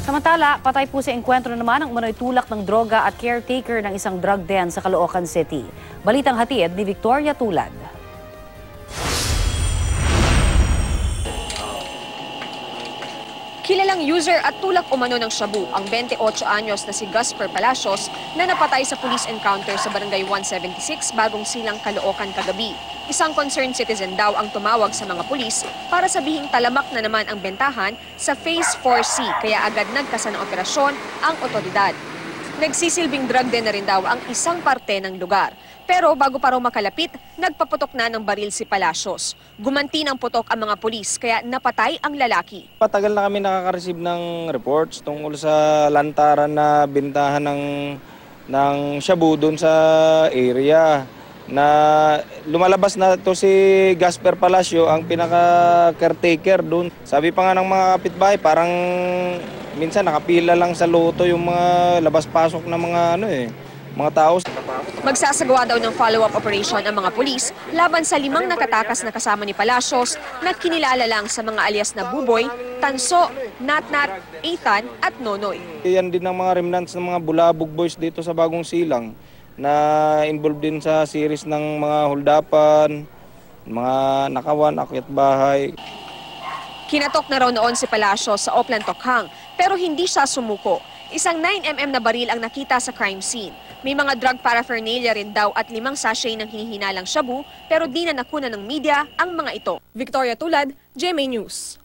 Samantala, patay po sa engkwentro naman ang umano'y tulak ng droga at caretaker ng isang drug den sa Caloocan City. Balitang hatid ni Victoria Tulad. Kilalang user at tulak umano ng shabu ang 28 anyos na si Gasper Palacios na napatay sa police encounter sa Barangay 176, Bagong Silang, Caloocan kagabi. Isang concerned citizen daw ang tumawag sa mga pulis para sabihing talamak na naman ang bentahan sa Phase 4C kaya agad nagkasa ng operasyon ang otoridad. Nagsisilbing drug den na rin daw ang isang parte ng lugar. Pero bago pa raw makalapit, nagpaputok na ng baril si Palacios. Gumanti ng putok ang mga pulis kaya napatay ang lalaki. Patagal na kami nakaka-receive ng reports tungkol sa lantaran na bintahan ng shabu doon sa area. Na lumalabas na to si Gasper Palacio, ang pinaka-caretaker doon. Sabi pa nga ng mga kapitbahay, parang minsan nakapila lang sa loto yung mga labas-pasok na mga tao. Magsasagawa daw ng follow-up operation ang mga pulis laban sa 5 nakatakas na kasama ni Palacios na kinilala lang sa mga alias na Buboy, Tanso, Natnat, Ethan at Nonoy. Yan din ang mga remnants ng mga Bulabog boys dito sa Bagong Silang na involved din sa series ng mga holdapan, mga nakawan, akyat bahay. Kinatok na raw noon si Palacios sa Oplan Tokhang pero hindi siya sumuko. Isang 9mm na baril ang nakita sa crime scene. May mga drug paraphernalia rin daw at 5 sachet ng hinihinalang shabu pero di na nakuna ng media ang mga ito. Victoria Tulad, GMA News.